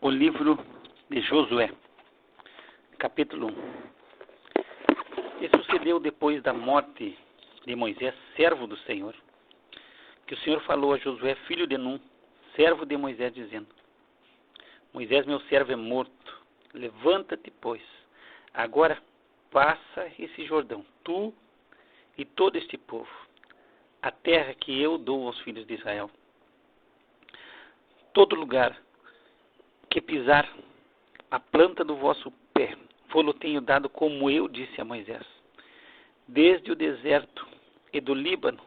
O livro de Josué, capítulo 1. E sucedeu depois da morte de Moisés, servo do Senhor, que o Senhor falou a Josué, filho de Num, servo de Moisés, dizendo: Moisés, meu servo, é morto. Levanta-te, pois, agora passa esse Jordão, tu e todo este povo, a terra que eu dou aos filhos de Israel. Todo lugar que pisar a planta do vosso pé, vou-lo tenho dado, como eu disse a Moisés, desde o deserto e do Líbano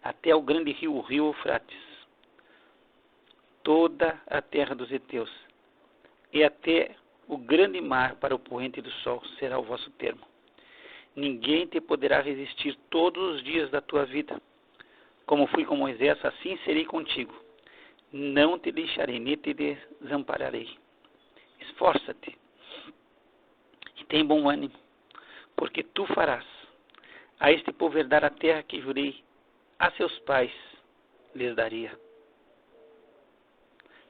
até o grande rio, o rio Eufrates, toda a terra dos heteus, e até o grande mar para o poente do sol será o vosso termo. Ninguém te poderá resistir todos os dias da tua vida. Como fui com Moisés, assim serei contigo. Não te deixarei, nem te desampararei. Esforça-te e tem bom ânimo, porque tu farás a este povo herdar a terra que jurei a seus pais lhes daria.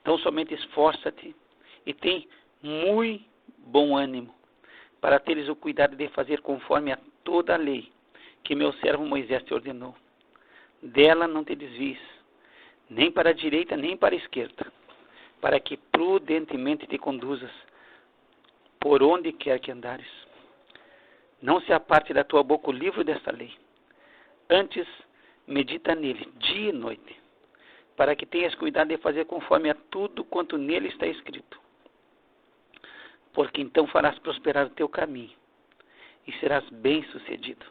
Então somente esforça-te e tem muito bom ânimo, para teres o cuidado de fazer conforme a toda a lei que meu servo Moisés te ordenou. Dela não te desvies, nem para a direita, nem para a esquerda, para que prudentemente te conduzas por onde quer que andares. Não se aparte da tua boca o livro desta lei. Antes, medita nele, dia e noite, para que tenhas cuidado de fazer conforme a tudo quanto nele está escrito. Porque então farás prosperar o teu caminho e serás bem-sucedido.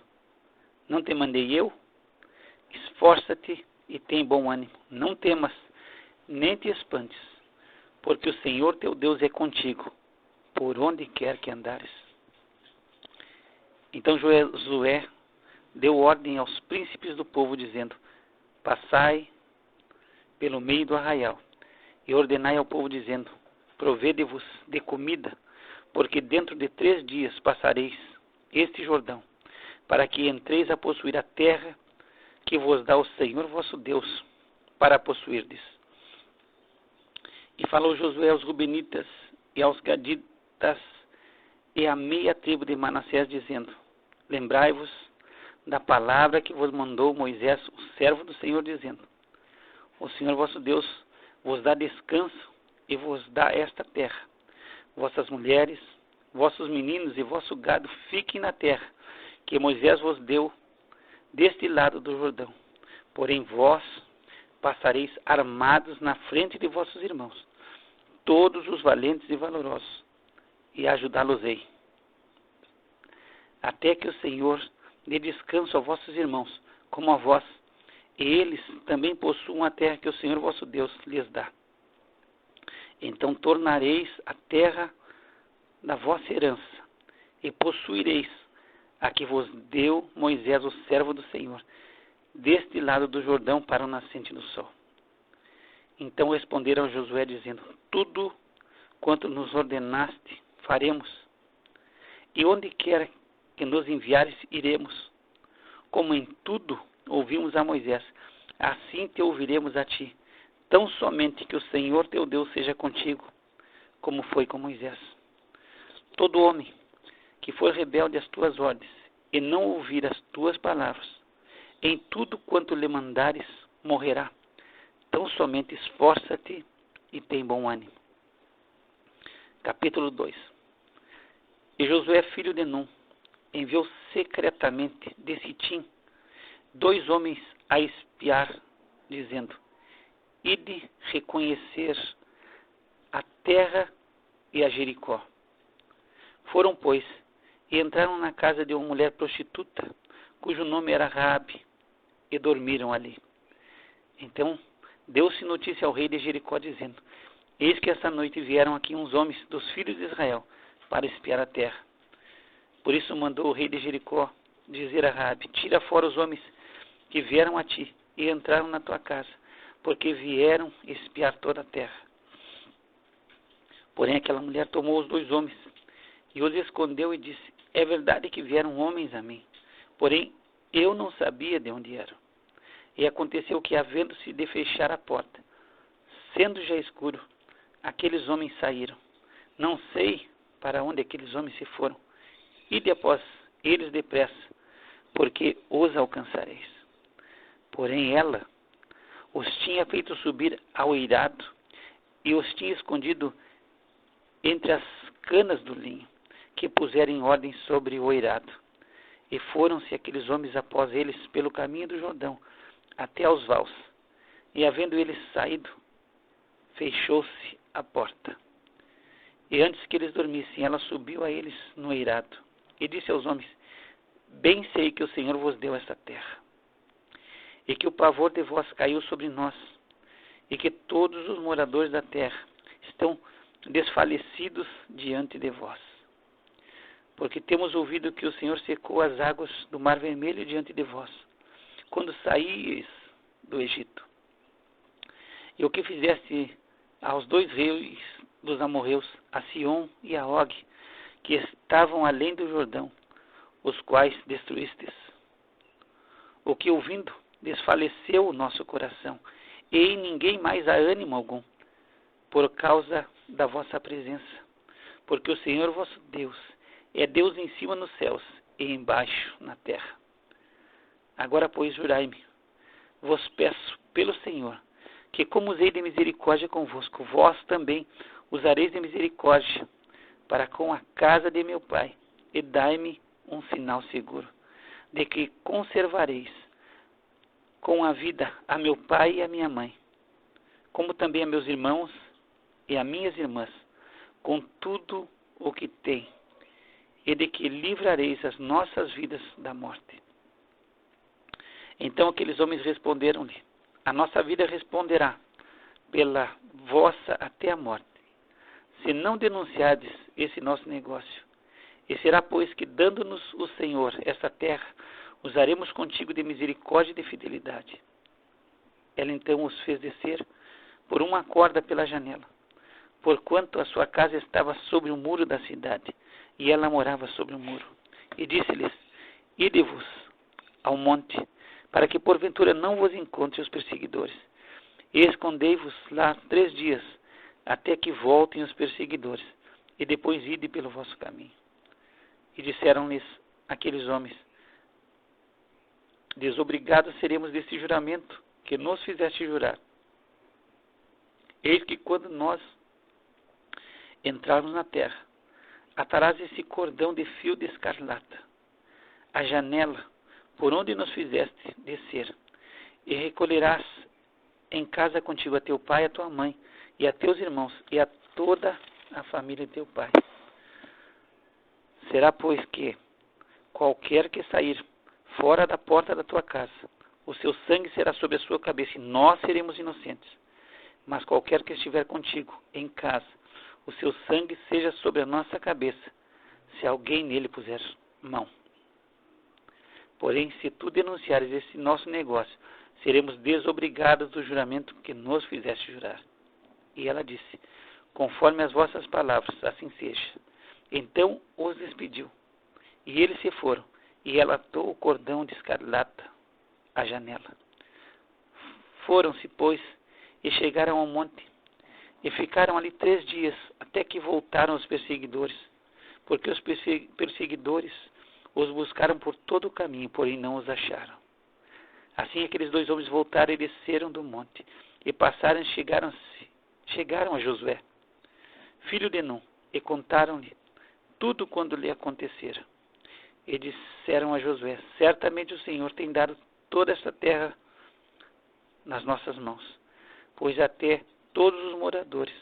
Não te mandei eu? Esforça-te e tem bom ânimo. Não temas, nem te espantes, porque o Senhor teu Deus é contigo, por onde quer que andares. Então Josué deu ordem aos príncipes do povo, dizendo: Passai pelo meio do arraial, e ordenai ao povo, dizendo: Provede-vos de comida, porque dentro de 3 dias passareis este Jordão, para que entreis a possuir a terra que vos dá o Senhor vosso Deus, para possuirdes. E falou Josué aos Rubenitas e aos Gaditas e à meia tribo de Manassés, dizendo: Lembrai-vos da palavra que vos mandou Moisés, o servo do Senhor, dizendo: O Senhor vosso Deus vos dá descanso e vos dá esta terra. Vossas mulheres, vossos meninos e vosso gado fiquem na terra que Moisés vos deu deste lado do Jordão. Porém vós passareis armados na frente de vossos irmãos, todos os valentes e valorosos, e ajudá-los-ei, até que o Senhor dê descanso a vossos irmãos, como a vós, e eles também possuam a terra que o Senhor vosso Deus lhes dá. Então tornareis a terra da vossa herança, e possuireis a que vos deu Moisés, o servo do Senhor, deste lado do Jordão para o nascente do sol. Então responderam a Josué, dizendo: Tudo quanto nos ordenaste, faremos, e onde quer que nos enviares, iremos. Como em tudo ouvimos a Moisés, assim te ouviremos a ti, tão somente que o Senhor teu Deus seja contigo, como foi com Moisés. Todo homem que for rebelde às tuas ordens, e não ouvir as tuas palavras, em tudo quanto lhe mandares, morrerá. Tão somente esforça-te e tem bom ânimo. Capítulo 2. E Josué, filho de Num, enviou secretamente de Sitim 2 homens a espiar, dizendo: Ide reconhecer a terra e a Jericó. Foram, pois, e entraram na casa de uma mulher prostituta, cujo nome era Raabe, e dormiram ali. Então deu-se notícia ao rei de Jericó, dizendo: Eis que esta noite vieram aqui uns homens dos filhos de Israel para espiar a terra. Por isso mandou o rei de Jericó dizer a Raabe: Tira fora os homens que vieram a ti e entraram na tua casa, porque vieram espiar toda a terra. Porém aquela mulher tomou os 2 homens e os escondeu e disse: É verdade que vieram homens a mim, porém eu não sabia de onde eram. E aconteceu que, havendo-se de fechar a porta, sendo já escuro, aqueles homens saíram. Não sei para onde aqueles homens se foram. Ide após eles depressa, porque os alcançareis. Porém ela os tinha feito subir ao eirado e os tinha escondido entre as canas do linho, que puseram em ordem sobre o eirado. E foram-se aqueles homens após eles pelo caminho do Jordão, até aos vales. E havendo eles saído, fechou-se a porta. E antes que eles dormissem, ela subiu a eles no eirado, e disse aos homens: bem sei que o Senhor vos deu esta terra, e que o pavor de vós caiu sobre nós, e que todos os moradores da terra estão desfalecidos diante de vós. Porque temos ouvido que o Senhor secou as águas do Mar Vermelho diante de vós, quando saíeis do Egito. E o que fizeste aos 2 reis dos amorreus, a Sion e a Og, que estavam além do Jordão, os quais destruístes. O que ouvindo, desfaleceu o nosso coração, e em ninguém mais há ânimo algum, por causa da vossa presença. Porque o Senhor vosso Deus é Deus em cima nos céus e embaixo na terra. Agora, pois, jurai-me, vos peço pelo Senhor, que como usei de misericórdia convosco, vós também usareis de misericórdia para com a casa de meu pai, e dai-me um sinal seguro, de que conservareis com a vida a meu pai e a minha mãe, como também a meus irmãos e a minhas irmãs, com tudo o que tem, e de que livrareis as nossas vidas da morte. Então aqueles homens responderam-lhe: a nossa vida responderá pela vossa até a morte, se não denunciardes esse nosso negócio. E será, pois, que, dando-nos o Senhor esta terra, usaremos contigo de misericórdia e de fidelidade. Ela então os fez descer por uma corda pela janela, porquanto a sua casa estava sobre o muro da cidade, e ela morava sobre o muro. E disse-lhes: ide-vos ao monte, para que porventura não vos encontre os perseguidores, e escondei-vos lá 3 dias, até que voltem os perseguidores, e depois ide pelo vosso caminho. E disseram-lhes aqueles homens: desobrigados seremos desse juramento que nos fizeste jurar. Eis que quando nós entrarmos na terra, atarás esse cordão de fio de escarlata, a janela por onde nos fizeste descer, e recolherás em casa contigo a teu pai e a tua mãe, e a teus irmãos, e a toda a família de teu pai. Será, pois, que qualquer que sair fora da porta da tua casa, o seu sangue será sobre a sua cabeça, e nós seremos inocentes. Mas qualquer que estiver contigo em casa, o seu sangue seja sobre a nossa cabeça, se alguém nele puser mão. Porém, se tu denunciares esse nosso negócio, seremos desobrigados do juramento que nos fizeste jurar. E ela disse: conforme as vossas palavras, assim seja. Então os despediu, e eles se foram, e ela atou o cordão de escarlata à janela. Foram-se, pois, e chegaram ao monte, e ficaram ali 3 dias, até que voltaram os perseguidores, porque os perseguidores os buscaram por todo o caminho, porém não os acharam. Assim aqueles 2 homens voltaram e desceram do monte, e passaram e chegaram a Josué, filho de Nun, e contaram-lhe tudo quando lhe acontecera. E disseram a Josué: certamente o Senhor tem dado toda esta terra nas nossas mãos, pois até todos os moradores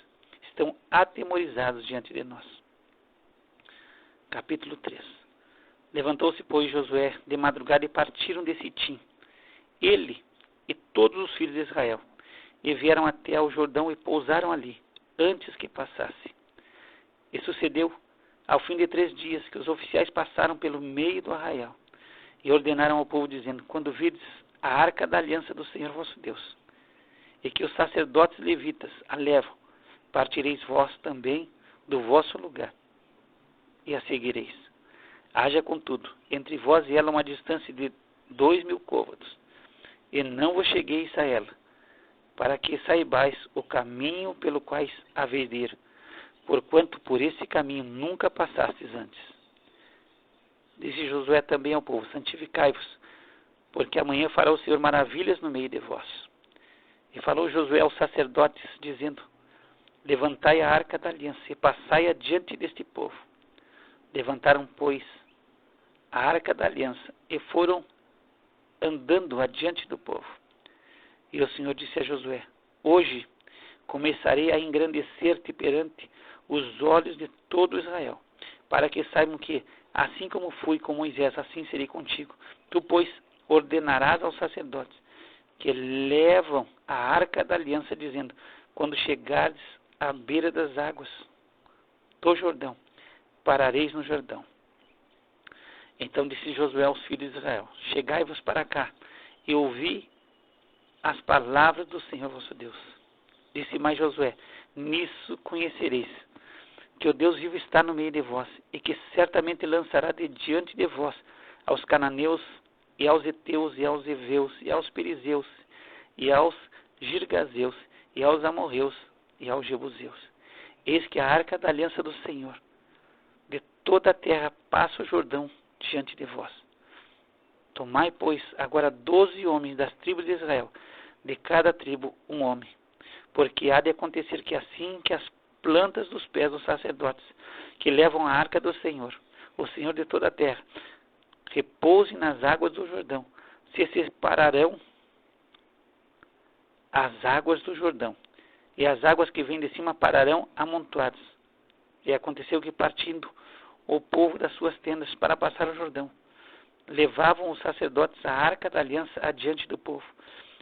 estão atemorizados diante de nós. Capítulo 3. Levantou-se, pois, Josué de madrugada, e partiram de Sitim, ele e todos os filhos de Israel, e vieram até ao Jordão e pousaram ali, antes que passasse. E sucedeu, ao fim de 3 dias, que os oficiais passaram pelo meio do arraial, e ordenaram ao povo, dizendo: quando virdes a arca da aliança do Senhor vosso Deus, e que os sacerdotes levitas a levam, partireis vós também do vosso lugar, e a seguireis. Haja, contudo, entre vós e ela uma distância de 2.000 côvados, e não vos chegueis a ela, para que saibais o caminho pelo qual haveis de ir, porquanto por esse caminho nunca passastes antes. Disse Josué também ao povo: santificai-vos, porque amanhã fará o Senhor maravilhas no meio de vós. E falou Josué aos sacerdotes, dizendo: levantai a arca da aliança e passai adiante deste povo. Levantaram, pois, a arca da aliança e foram andando adiante do povo. E o Senhor disse a Josué: hoje começarei a engrandecer-te perante os olhos de todo Israel, para que saibam que, assim como fui com Moisés, assim serei contigo. Tu, pois, ordenarás aos sacerdotes que levam a arca da aliança, dizendo: quando chegares à beira das águas do Jordão, parareis no Jordão. Então disse Josué aos filhos de Israel: chegai-vos para cá e ouvi as palavras do Senhor vosso Deus. Disse mais Josué: nisso conhecereis que o Deus vivo está no meio de vós, e que certamente lançará de diante de vós aos cananeus, e aos heteus, e aos heveus, e aos perizeus, e aos girgazeus, e aos amorreus, e aos jebuseus. Eis que a arca da aliança do Senhor de toda a terra passa o Jordão diante de vós. Tomai, pois, agora 12 homens das tribos de Israel, de cada tribo um homem, porque há de acontecer que assim que as plantas dos pés dos sacerdotes que levam a arca do Senhor, o Senhor de toda a terra, repousem nas águas do Jordão, se separarão as águas do Jordão, e as águas que vêm de cima pararão amontoadas. E aconteceu que, partindo o povo das suas tendas para passar o Jordão, levavam os sacerdotes a arca da aliança adiante do povo.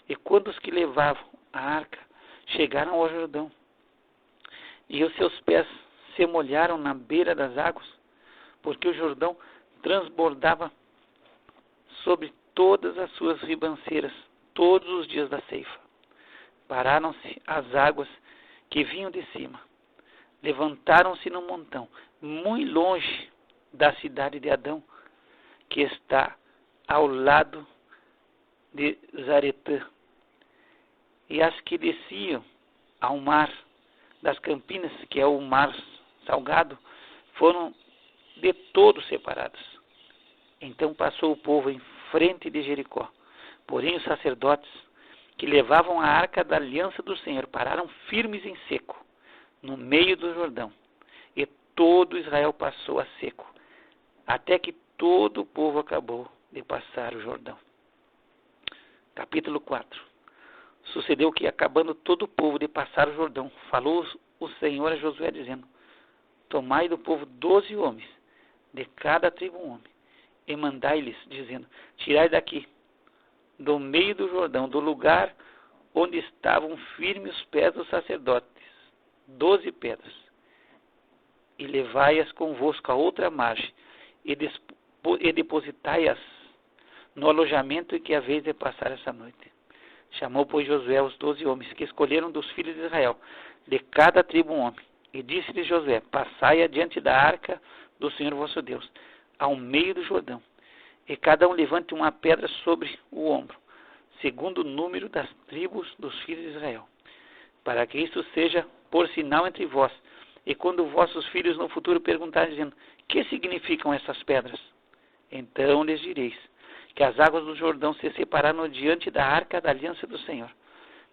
E quando os que levavam a arca chegaram ao Jordão, e os seus pés se molharam na beira das águas, porque o Jordão transbordava sobre todas as suas ribanceiras todos os dias da ceifa. Pararam-se as águas que vinham de cima. Levantaram-se num montão, muito longe da cidade de Adão, que está ao lado de Zaretã. E as que desciam ao mar das Campinas, que é o mar salgado, foram de todo separadas. Então passou o povo em frente de Jericó. Porém os sacerdotes que levavam a arca da aliança do Senhor pararam firmes em seco, no meio do Jordão. E todo Israel passou a seco, até que todo o povo acabou de passar o Jordão. Capítulo 4. Sucedeu que, acabando todo o povo de passar o Jordão, falou o Senhor a Josué, dizendo: tomai do povo 12 homens, de cada tribo um homem, e mandai-lhes, dizendo: tirai daqui, do meio do Jordão, do lugar onde estavam firmes os pés dos sacerdotes, 12 pedras, e levai-as convosco a outra margem, e depositai-as no alojamento em que haveis de passar essa noite. Chamou, pois, Josué os 12 homens que escolheram dos filhos de Israel, de cada tribo um homem, e disse-lhes Josué: passai adiante da arca do Senhor vosso Deus, ao meio do Jordão, e cada um levante uma pedra sobre o ombro, segundo o número das tribos dos filhos de Israel, para que isto seja por sinal entre vós, e quando vossos filhos no futuro perguntarem, dizendo: que significam essas pedras? Então lhes direis que as águas do Jordão se separaram diante da arca da aliança do Senhor.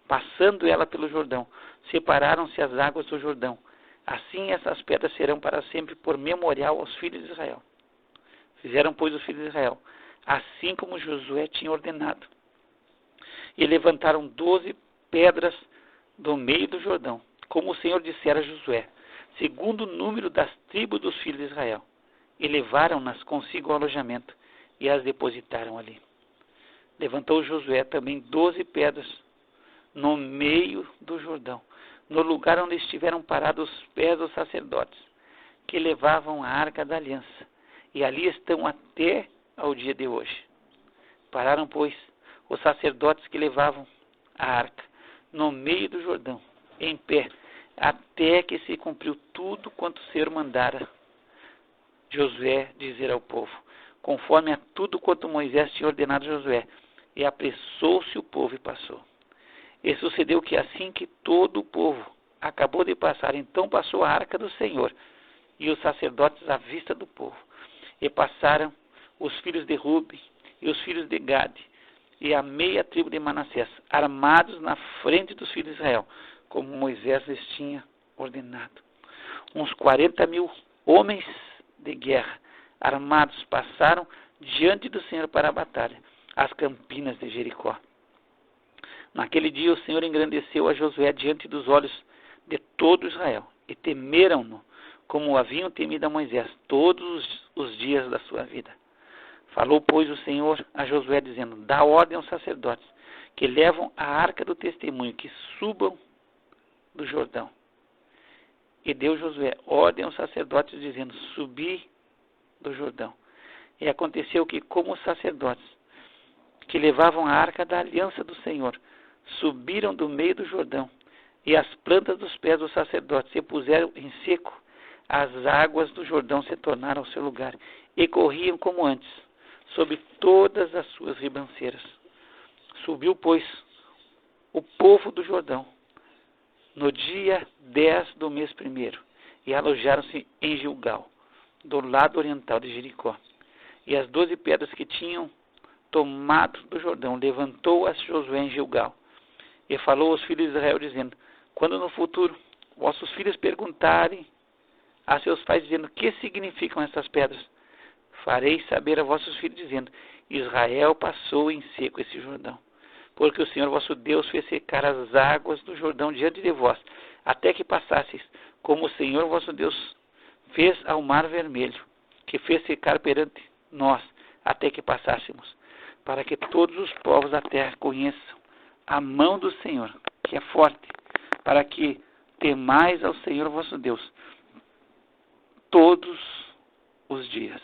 Passando ela pelo Jordão, separaram-se as águas do Jordão. Assim essas pedras serão para sempre por memorial aos filhos de Israel. Fizeram, pois, os filhos de Israel, assim como Josué tinha ordenado. E levantaram 12 pedras do meio do Jordão, como o Senhor dissera a Josué, segundo o número das tribos dos filhos de Israel. E levaram-nas consigo ao alojamento, e as depositaram ali. Levantou Josué também 12 pedras no meio do Jordão, no lugar onde estiveram parados os pés dos sacerdotes, que levavam a arca da aliança, e ali estão até ao dia de hoje. Pararam, pois, os sacerdotes que levavam a arca no meio do Jordão, em pé, até que se cumpriu tudo quanto o Senhor mandara Josué dizer ao povo, conforme a tudo quanto Moisés tinha ordenado a Josué. E apressou-se o povo e passou. E sucedeu que assim que todo o povo acabou de passar, então passou a arca do Senhor e os sacerdotes à vista do povo. E passaram os filhos de Ruben e os filhos de Gade e a meia tribo de Manassés, armados na frente dos filhos de Israel, como Moisés lhes tinha ordenado. Uns 40.000 homens de guerra armados passaram diante do Senhor para a batalha, às campinas de Jericó. Naquele dia o Senhor engrandeceu a Josué diante dos olhos de todo Israel, e temeram-no, como haviam temido a Moisés, todos os dias da sua vida. Falou, pois, o Senhor a Josué, dizendo: dá ordem aos sacerdotes, que levam a arca do testemunho, que subam do Jordão. E deu Josué ordem aos sacerdotes, dizendo: subi do Jordão. E aconteceu que, como os sacerdotes que levavam a arca da aliança do Senhor subiram do meio do Jordão, e as plantas dos pés dos sacerdotes se puseram em seco, as águas do Jordão se tornaram ao seu lugar, e corriam como antes, sob todas as suas ribanceiras. Subiu, pois, o povo do Jordão, no dia 10 do mês primeiro, e alojaram-se em Gilgal, do lado oriental de Jericó. E as 12 pedras que tinham tomado do Jordão, levantou-as Josué em Gilgal, e falou aos filhos de Israel, dizendo: quando no futuro vossos filhos perguntarem a seus pais, dizendo: que significam essas pedras? Farei saber a vossos filhos, dizendo: Israel passou em seco esse Jordão, porque o Senhor vosso Deus fez secar as águas do Jordão diante de vós, até que passasseis, como o Senhor vosso Deus fez ao mar vermelho, que fez secar perante nós, até que passássemos, para que todos os povos da terra conheçam a mão do Senhor, que é forte, para que temais ao Senhor vosso Deus todos os dias.